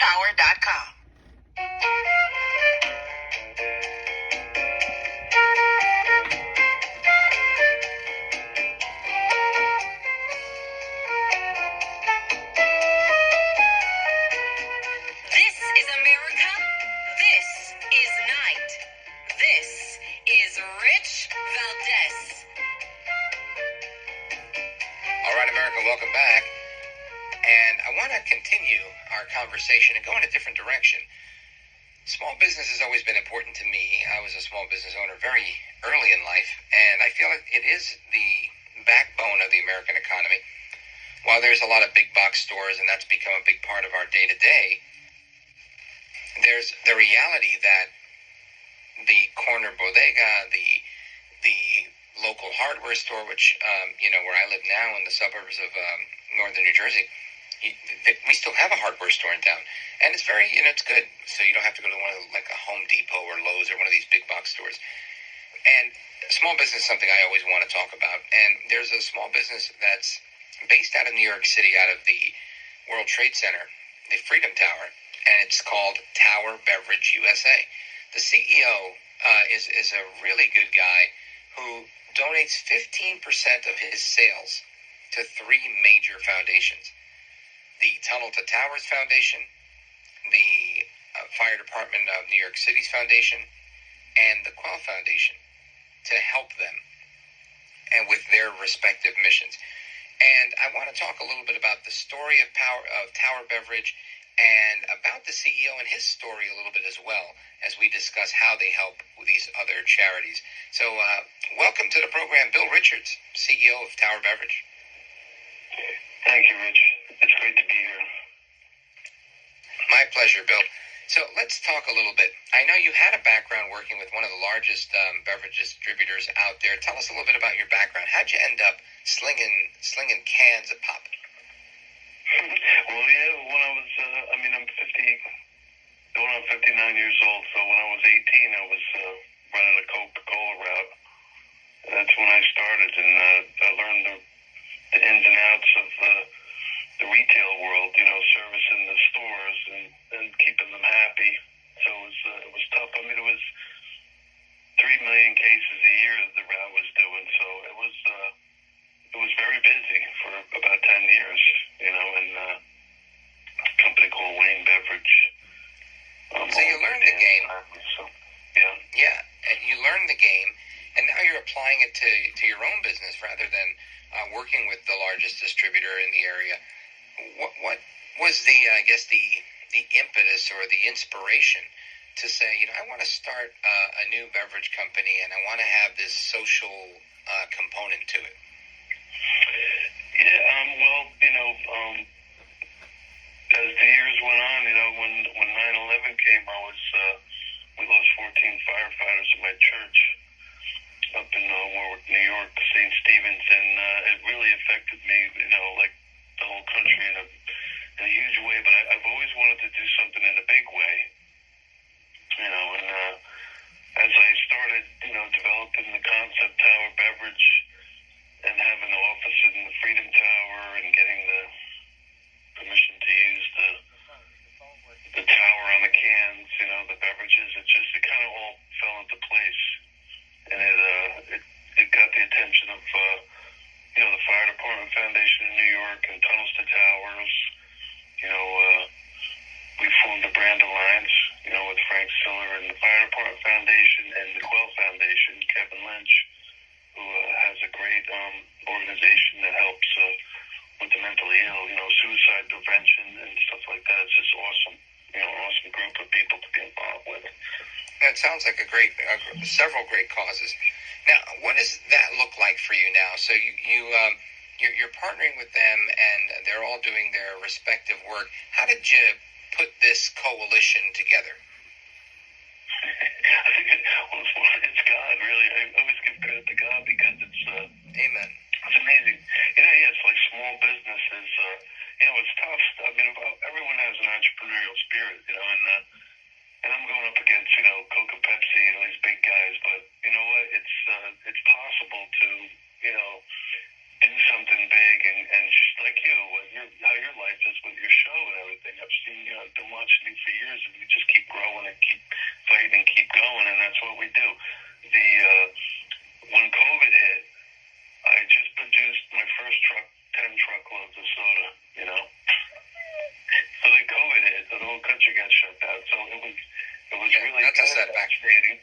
Tower.com. This is America. This is Night. This is Rich Valdez. All right, America, welcome back. And I want to continue our conversation and go in a different direction. Small business has always been important to me. I was a small business owner very early in life, and I feel like it is the backbone of the American economy. While there's a lot of big box stores, and that's become a big part of our day-to-day, there's the reality that the corner bodega, the local hardware store, which, where I live now in the suburbs of northern New Jersey, we still have a hardware store in town. And it's very, it's good. So you don't have to go to one of like a Home Depot or Lowe's or one of these big box stores. And small business is something I always want to talk about. And there's a small business that's based out of New York City, out of the World Trade Center, the Freedom Tower, and it's called Tower Beverage USA. The CEO is a really good guy who donates 15% of his sales to three major foundations: the Tunnel to Towers Foundation, the Fire Department of New York City's foundation, and the Quell Foundation, to help them and with their respective missions. And I want to talk a little bit about the story of Tower Beverage and about the CEO and his story a little bit as well, as we discuss how they help with these other charities. So welcome to the program, Bill Richards, CEO of Tower Beverage. Thank you, Rich. It's great to be here. My pleasure, Bill. So let's talk a little bit. I know you had a background working with one of the largest beverage distributors out there. Tell us a little bit about your background. How'd you end up slinging cans of pop? Well, yeah, when I was, I'm going on 59 years old, so when I was 18, I was running a Coca-Cola route. That's when I started, and I learned the ins and outs of the retail world, servicing the stores and keeping them happy. So it was tough. It was 3 million cases a year that the route was doing, so it was very busy for about 10 years, and a company called Wayne Beverage. So you learned the game. So, yeah. Yeah, and you learned the game, and now you're applying it to your own business rather than working with the largest distributor in the area. What was the impetus or the inspiration to say, I want to start a new beverage company and I want to have this social component to it? Yeah, as the years went on, when 9/11 came, we lost 14 firefighters in my church up in Warwick, New York, St. Stephen's, and it really affected me, like the whole country in a huge way. But I've always wanted to do something in a big way, and as I started, developing the concept Tower Beverage and having the office in the Freedom Tower and getting the permission to use the tower on the cans, the beverages, it kind of all fell into place. And it got the attention of, the Fire Department Foundation in New York and Tunnels to Towers. We formed a brand alliance, with Frank Siller and the Fire Department Foundation and the Quell Foundation, Kevin Lynch, who has a great organization that helps with the mentally ill, suicide prevention and stuff like that. It's just awesome, awesome group of people to be involved with. It sounds like several great causes. Now, what does that look like for you now? So you're partnering with them, and they're all doing their respective work. How did you put this coalition together? I think it's God, really. I always give credit to God because it's Amen. It's amazing. It's like small businesses. It's tough. Everyone has an entrepreneurial spirit, and I'm going up against, Coke and Pepsi, these big guys. But you know what? It's possible to, do something big and like how your life is with your show and everything. thing. I've seen, I've been watching you for years, and you just keep growing and keep fighting and keep going, and that's what we do. When COVID hit, I just produced my first 10 truckloads of soda, So then COVID hit, so the whole country got shut down. So it was really that's a setback. devastating.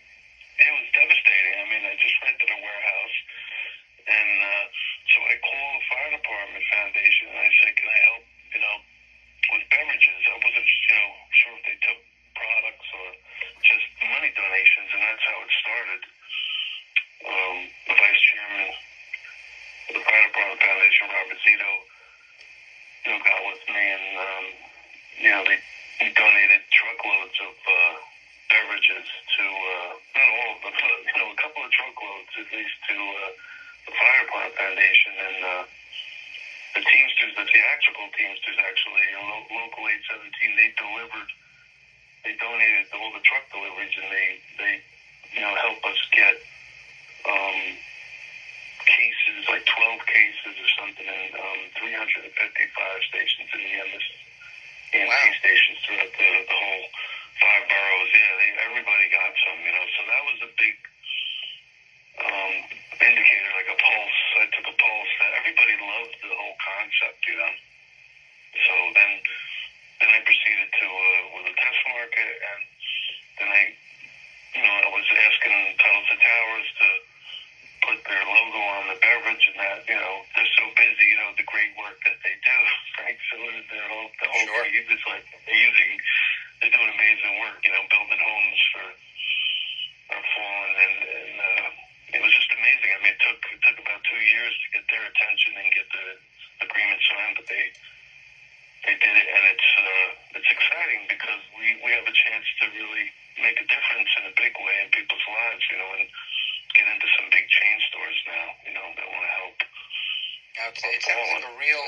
It was devastating. I mean, I just rented a warehouse, and so I called the Fire Department Foundation, and I said, can I help, with beverages? I wasn't, sure if they took products or just money donations, and that's how it started. The vice chairman of the Fire Department Foundation, Robert Zito, got with me, and he donated truckloads of beverages to not all of them, but a couple of truckloads at least to the Fire Department Foundation, and the Teamsters, the theatrical Teamsters, actually, local 817, they donated all the truck deliveries, and they help us get cases, like 12 cases or something, in 355 stations in the EMT stations throughout the whole 5 boroughs. Yeah, everybody got some, so that was a big indicator, like a pulse. I took a pulse that everybody loved the whole concept, So then I proceeded to with a test market, and then I was asking Tunnels to Towers to put their logo on the beverage, and that, they're so busy, the great work that they do, right? So the whole Sure. team is like amazing. They're doing amazing work, building homes for our fallen, and it was just amazing. I mean, it took about 2 years to get their attention and get the agreement signed, but they did it, and it's exciting because we have a chance to really make a difference in a big way in people's lives, and get into some big chain stores now, that want to help. It sounds like a real,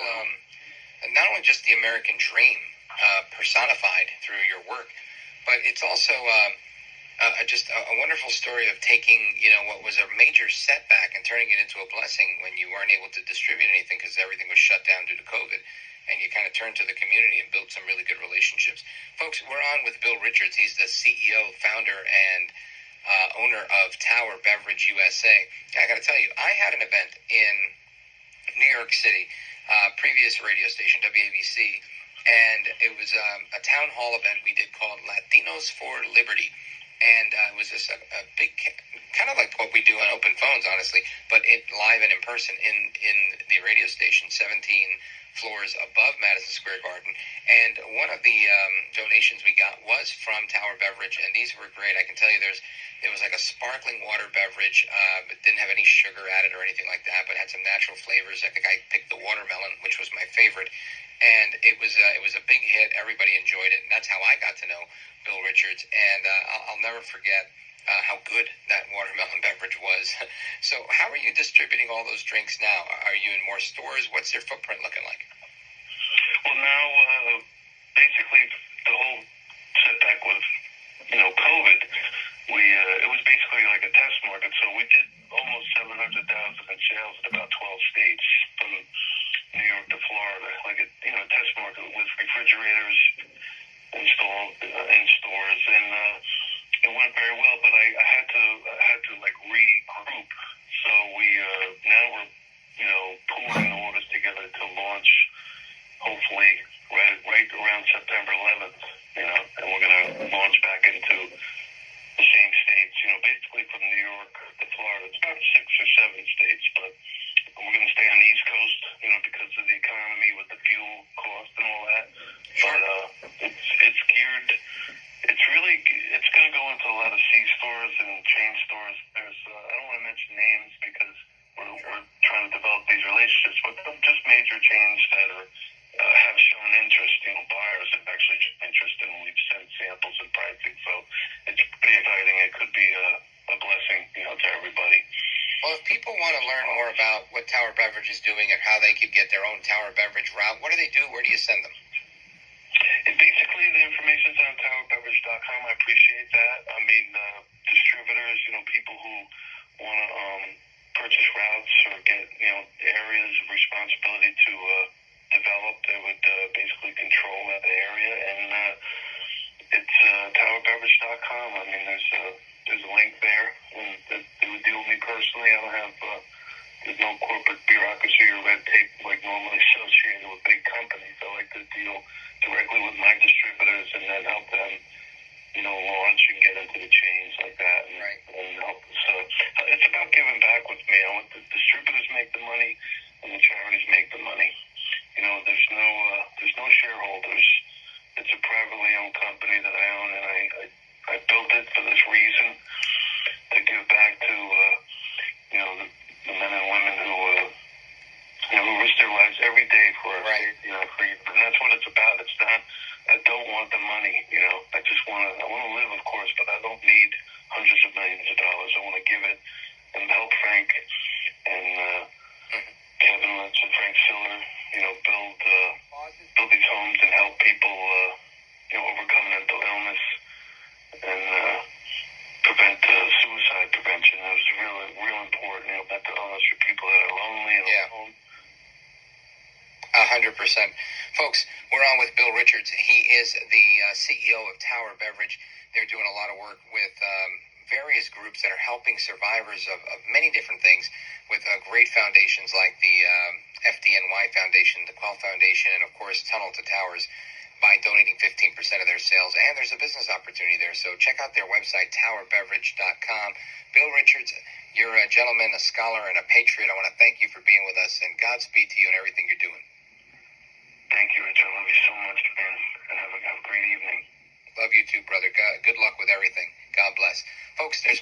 not only just the American dream personified through your work, but it's also just a wonderful story of taking, what was a major setback and turning it into a blessing when you weren't able to distribute anything because everything was shut down due to COVID. And you kind of turned to the community and built some really good relationships. Folks, we're on with Bill Richards. He's the CEO, founder, and owner of Tower Beverage USA. I got to tell you, I had an event in New York City, previous radio station, WABC, and it was a town hall event we did called Latinos for Liberty. And it was just a big, kind of like what we do on open phones, honestly, but live and in person in the radio station, 17 floors above Madison Square Garden. And one of the donations we got was from Tower Beverage, and these were great. I can tell you it was like a sparkling water beverage. It didn't have any sugar added or anything like that, but had some natural flavors. I think I picked the watermelon, which was my favorite. And it was a big hit. Everybody enjoyed it, and that's how I got to know Bill Richards. And I'll never forget how good that watermelon beverage was. So how are you distributing all those drinks now? Are you in more stores? What's your footprint looking like? Well, now, basically, the whole setback with, COVID, it was basically like a test market. So we did almost 700,000 in sales in about 12 states, from New York to Florida, like a test market with refrigerators installed in stores, and it went very well. But I had to like regroup. So now we're pulling orders together to launch, hopefully right around September 11th. And we're going to launch back into the same states. Basically from New York to Florida. It's about 6 or 7 states, but we're going to stay on the East Coast, because of the economy with the fuel cost and all that. But it's geared. It's going to go into a lot of C stores and chain stores. There's I don't want to mention names because we're trying to develop these relationships, but just major chains that have shown interest. Buyers have actually shown interest, and we've sent samples and pricing. So it's pretty exciting. It could be a blessing, to everybody. Well, if people want to learn more about what Tower Beverage is doing and how they could get their own Tower Beverage route, what do they do? Where do you send them? Basically, the information's on towerbeverage.com. I appreciate that. I mean, distributors, people who want to purchase routes or get, areas of responsibility to develop, they would basically control that area towerbeverage.com. I mean, there's a link there, and they would deal with me personally. I don't have there's no corporate bureaucracy or red tape like normally associated with big companies. I like to deal directly with my distributors and then help them, launch and get into the chains like that, and help. So it's about giving back with me. I want the distributors make the money, and the charities make the money. There's no shareholders. It's a privately owned company that I own, and I built it for this reason, to give back to the men and women who risk their lives every day for our safety and our freedom. And that's what it's about. It's not. I don't want the money. I just want to live, of course, but I don't need hundreds of millions of dollars. I want to give it and help Frank and Kevin Lutz and Frank Siller, build these homes and help people, overcome mental illness and prevent suicide prevention. It was real important. Mental illness for people that are lonely and alone. 100%. Folks, we're on with Bill Richards. He is the CEO of Tower Beverage. They're doing a lot of work with various groups that are helping survivors of many different things with great foundations like the FDNY Foundation, the Quell Foundation, and, of course, Tunnel to Towers by donating 15% of their sales. And there's a business opportunity there. So check out their website, towerbeverage.com. Bill Richards, you're a gentleman, a scholar, and a patriot. I want to thank you for being with us, and Godspeed to you and everything you're doing. Thank you, Rich. I love you so much, man. And have a great evening. Love you too, brother. Good luck with everything. God bless. Folks, there's